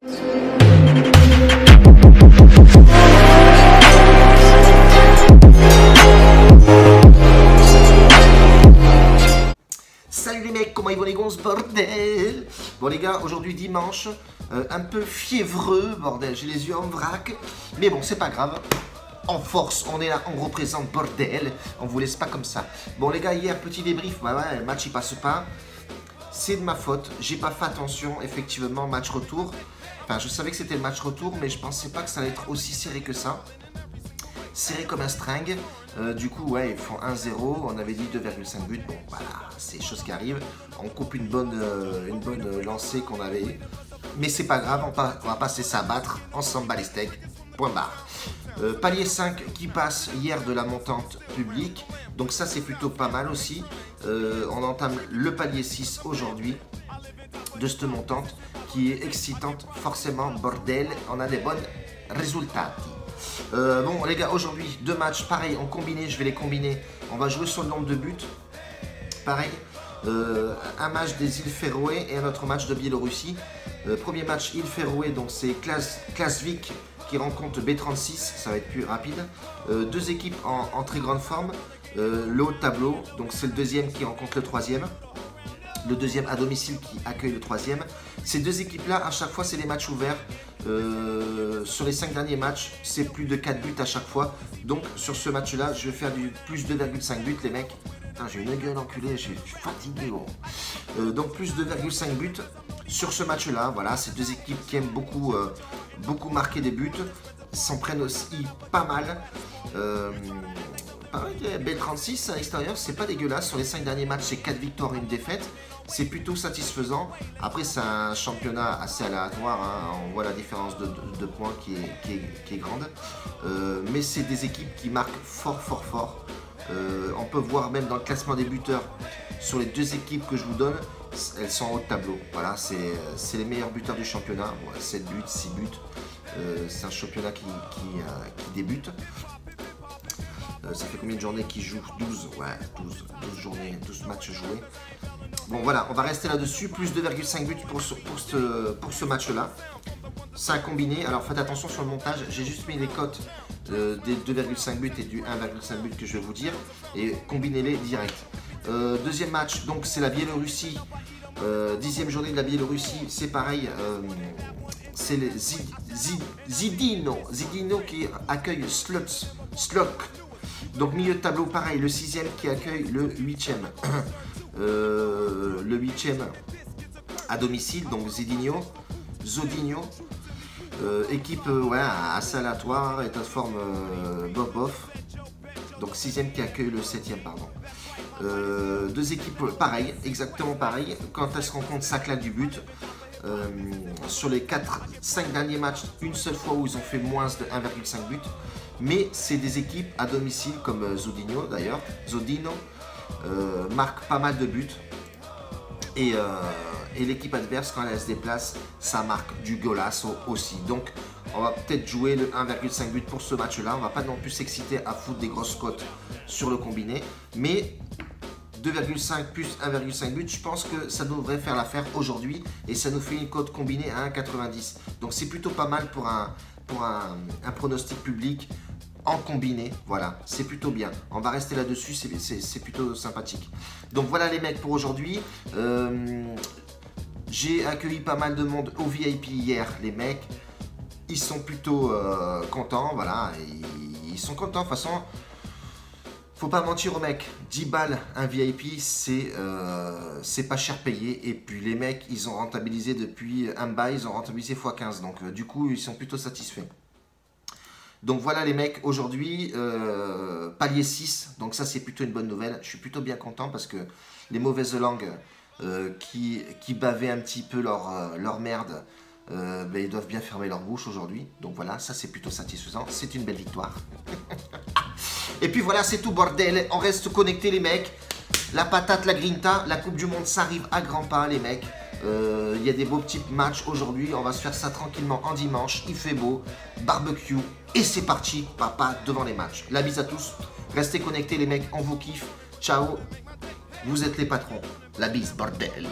Salut les mecs, comment ils vont les gonzes, bordel? Bon les gars, aujourd'hui dimanche, un peu fiévreux, bordel, j'ai les yeux en vrac, mais bon, c'est pas grave. En force, on est là, on représente, bordel, on vous laisse pas comme ça. Bon les gars, hier, petit débrief, bah ouais, le match il passe pas. C'est de ma faute, j'ai pas fait attention, effectivement, match retour. Enfin, je savais que c'était le match retour, mais je pensais pas que ça allait être aussi serré que ça. Serré comme un string, du coup ouais ils font 1-0, on avait dit 2,5 buts, bon voilà, c'est des choses qui arrivent, on coupe une bonne lancée qu'on avait, mais c'est pas grave, on va passer ça à battre, on s'en bat les steaks, point barre. Palier 5 qui passe hier de la montante publique, donc ça c'est plutôt pas mal aussi, on entame le palier 6 aujourd'hui, de cette montante, qui est excitante, forcément, bordel, on a des bons résultats. Bon les gars, aujourd'hui 2 matchs, pareil en combiné, je vais les combiner, on va jouer sur le nombre de buts, pareil, un match des îles Féroé et un autre match de Biélorussie. Premier match îles Féroé, donc c'est Klasvik qui rencontre B36, ça va être plus rapide, 2 équipes en très grande forme, le haut de tableau, donc c'est le deuxième qui rencontre le troisième. Le deuxième à domicile qui accueille le troisième. Ces deux équipes-là, à chaque fois, c'est des matchs ouverts. Sur les 5 derniers matchs, c'est plus de 4 buts à chaque fois. Donc, sur ce match-là, je vais faire du plus 2,5 buts, les mecs. Putain, j'ai une gueule enculée, je suis fatigué. Oh. Donc, plus 2,5 buts sur ce match-là. Voilà, ces deux équipes qui aiment beaucoup, beaucoup marquer des buts. S'en prennent aussi pas mal. Pareil, B36 à l'extérieur, c'est pas dégueulasse. Sur les 5 derniers matchs, c'est 4 victoires et 1 défaite. C'est plutôt satisfaisant. Après, c'est un championnat assez aléatoire. Hein. On voit la différence de points qui est grande. Mais c'est des équipes qui marquent fort. On peut voir même dans le classement des buteurs, sur les 2 équipes que je vous donne, elles sont en haut de tableau. Voilà, c'est les meilleurs buteurs du championnat. Bon, 7 buts, 6 buts. C'est un championnat qui débute. Ça fait combien de journées qu'ils jouent? 12, ouais, 12 journées, 12 matchs joués. Bon voilà, on va rester là-dessus, plus 2,5 buts pour ce match-là. Ça a combiné, alors faites attention sur le montage, j'ai juste mis les cotes des 2,5 buts et du 1,5 but que je vais vous dire, et combinez-les direct. Deuxième match, donc c'est la Biélorussie, 10e journée de la Biélorussie, c'est pareil, c'est les Zidino qui accueille Slok. Donc milieu de tableau, pareil, le 6e qui accueille le 8e. Le 8e à domicile, donc Zodinho. Équipe ouais, assez aléatoire, état de forme bof. Donc 6e qui accueille le 7e, pardon. 2 équipes pareil, exactement pareil. Quand elles se rencontrent, ça claque du but. Sur les 5 derniers matchs, une seule fois où ils ont fait moins de 1,5 but. Mais c'est des équipes à domicile comme Zodinho d'ailleurs. Zodino marque pas mal de buts. Et l'équipe adverse, quand elle se déplace, ça marque du golasso aussi. Donc on va peut-être jouer le 1,5 but pour ce match-là. On va pas non plus s'exciter à foutre des grosses cotes sur le combiné. Mais 2,5 plus 1,5 but, je pense que ça devrait faire l'affaire aujourd'hui. Et ça nous fait une cote combinée à 1,90. Donc c'est plutôt pas mal pour un pronostic public en combiné. Voilà, c'est plutôt bien. On va rester là-dessus, c'est plutôt sympathique. Donc voilà les mecs pour aujourd'hui. J'ai accueilli pas mal de monde au VIP hier, les mecs. Ils sont plutôt contents, voilà. Ils sont contents, de toute façon. Faut pas mentir aux mecs, 10 balles un VIP, c'est pas cher payé. Et puis les mecs, ils ont rentabilisé depuis un bail, ils ont rentabilisé x15. Donc du coup, ils sont plutôt satisfaits. Donc voilà les mecs, aujourd'hui, palier 6. Donc ça, c'est plutôt une bonne nouvelle. Je suis plutôt bien content parce que les mauvaises langues qui bavaient un petit peu leur merde, ben, ils doivent bien fermer leur bouche aujourd'hui. Donc voilà, ça c'est plutôt satisfaisant. C'est une belle victoire. Et puis voilà, c'est tout bordel. On reste connectés les mecs. La patate, la grinta, la Coupe du Monde, ça arrive à grands pas les mecs. Il y a des beaux petits matchs aujourd'hui. On va se faire ça tranquillement en dimanche. Il fait beau, barbecue. Et c'est parti, papa, devant les matchs. La bise à tous. Restez connectés les mecs, on vous kiffe. Ciao. Vous êtes les patrons. La bise, bordel.